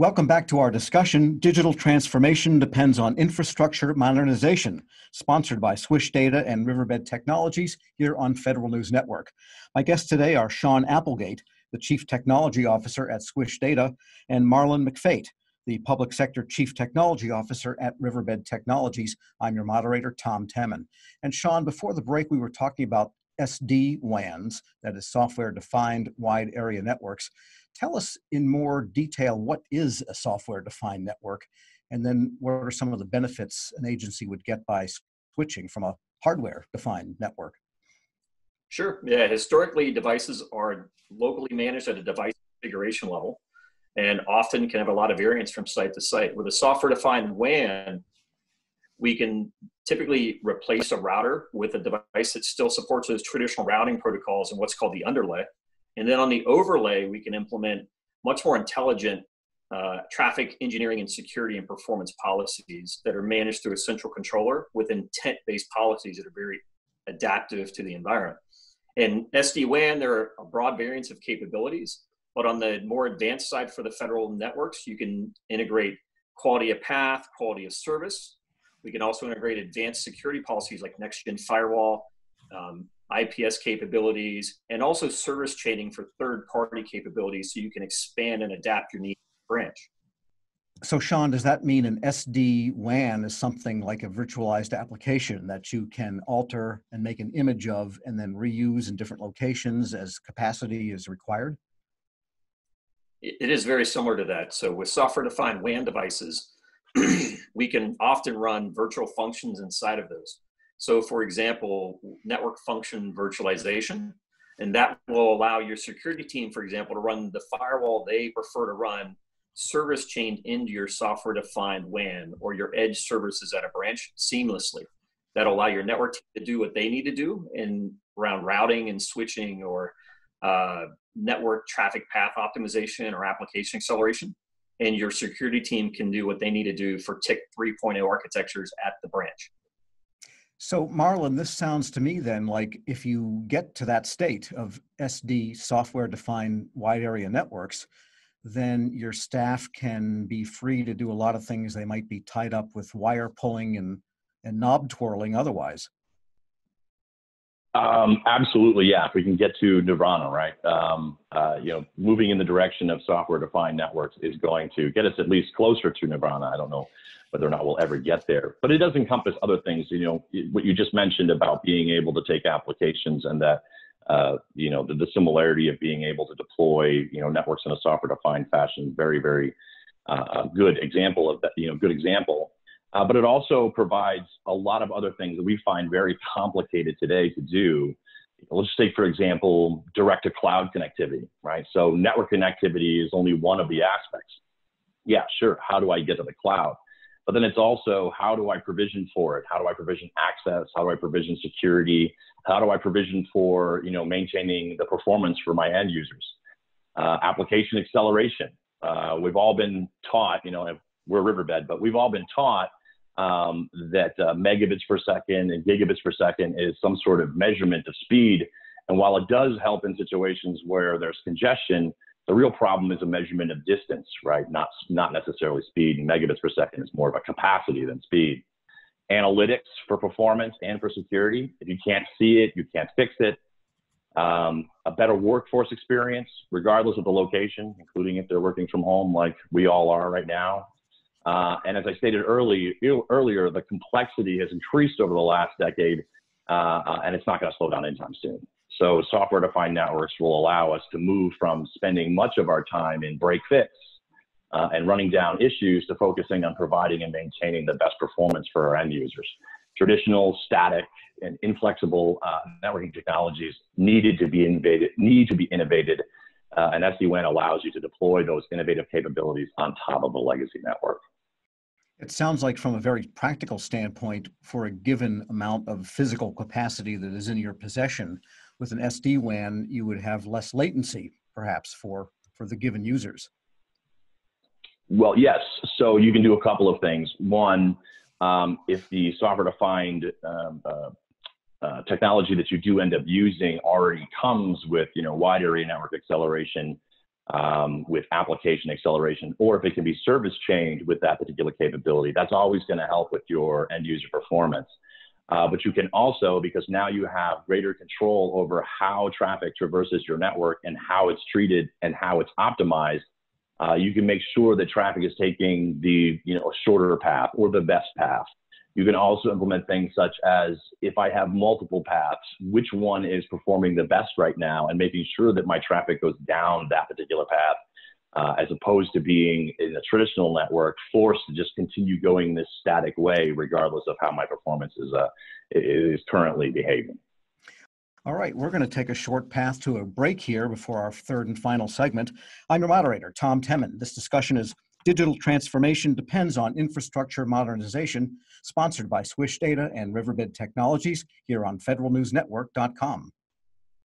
Welcome back to our discussion. Digital transformation depends on infrastructure modernization, sponsored by Swish Data and Riverbed Technologies here on Federal News Network. My guests today are Sean Applegate, the Chief Technology Officer at Swish Data, and Marlon McFate, the Public Sector Chief Technology Officer at Riverbed Technologies. I'm your moderator, Tom Temin. And Sean, before the break, we were talking about SD-WANs, that is software-defined wide area networks. Tell us in more detail, what is a software-defined network? And then what are some of the benefits an agency would get by switching from a hardware-defined network? Sure. Yeah. Historically, devices are locally managed at a device configuration level and often can have a lot of variance from site to site. With a software-defined WAN, we can typically replace a router with a device that still supports those traditional routing protocols and what's called the underlay. And then on the overlay, we can implement much more intelligent traffic engineering and security and performance policies that are managed through a central controller with intent-based policies that are very adaptive to the environment. In SD-WAN, there are a broad variance of capabilities, but on the more advanced side for the federal networks, you can integrate quality of path, quality of service. We can also integrate advanced security policies like next-gen firewall, IPS capabilities, and also service chaining for third-party capabilities so you can expand and adapt your needs to the branch. So Sean, does that mean an SD-WAN is something like a virtualized application that you can alter and make an image of and then reuse in different locations as capacity is required? It is very similar to that. So with software-defined WAN devices, we can often run virtual functions inside of those. So for example, network function virtualization, and that will allow your security team, for example, to run the firewall they prefer to run service chained into your software-defined WAN or your edge services at a branch seamlessly. That'll allow your network team to do what they need to do in around routing and switching or network traffic path optimization or application acceleration. And your security team can do what they need to do for TIC 3.0 architectures at the branch. So Marlon, this sounds to me then like if you get to that state of SD, software-defined wide area networks, then your staff can be free to do a lot of things they might be tied up with wire pulling and knob twirling otherwise. Absolutely, yeah. If we can get to nirvana, right? Moving in the direction of software-defined networks is going to get us at least closer to nirvana. I don't know whether or not we'll ever get there, but it does encompass other things. What you just mentioned about being able to take applications and that, the similarity of being able to deploy, networks in a software-defined fashion. Very, very good example of that. Good example. But it also provides a lot of other things that we find very complicated today to do. Let's just take, for example, direct-to-cloud connectivity, right? So network connectivity is only one of the aspects. Yeah, sure. How do I get to the cloud? But then it's also, how do I provision for it? How do I provision access? How do I provision security? How do I provision for, maintaining the performance for my end users? Application acceleration. We've all been taught, we're Riverbed, but we've all been taught that megabits per second and gigabits per second is some sort of measurement of speed. And while it does help in situations where there's congestion, the real problem is a measurement of distance, right? Not necessarily speed. And megabits per second is more of a capacity than speed. Analytics for performance and for security. If you can't see it, you can't fix it. A better workforce experience, regardless of the location, including if they're working from home like we all are right now. And as I stated earlier, the complexity has increased over the last decade, and it's not going to slow down anytime soon. So software-defined networks will allow us to move from spending much of our time in break-fix and running down issues to focusing on providing and maintaining the best performance for our end users. Traditional, static, and inflexible networking technologies need to be innovated, and SD-WAN allows you to deploy those innovative capabilities on top of a legacy network. It sounds like from a very practical standpoint, for a given amount of physical capacity that is in your possession, with an SD-WAN, you would have less latency, perhaps, for the given users. Well, yes. So you can do a couple of things. One, if the software-defined technology that you do end up using already comes with, wide area network acceleration, with application acceleration, or if it can be service chained with that particular capability, that's always going to help with your end user performance. But you can also, because now you have greater control over how traffic traverses your network and how it's treated and how it's optimized, you can make sure that traffic is taking the a shorter path or the best path. You can also implement things such as, if I have multiple paths, which one is performing the best right now, and making sure that my traffic goes down that particular path, as opposed to being in a traditional network forced to just continue going this static way, regardless of how my performance is currently behaving. All right, we're going to take a short path to a break here before our third and final segment. I'm your moderator, Tom Temin. This discussion is Digital Transformation Depends on Infrastructure Modernization, sponsored by Swish Data and Riverbed Technologies here on federalnewsnetwork.com.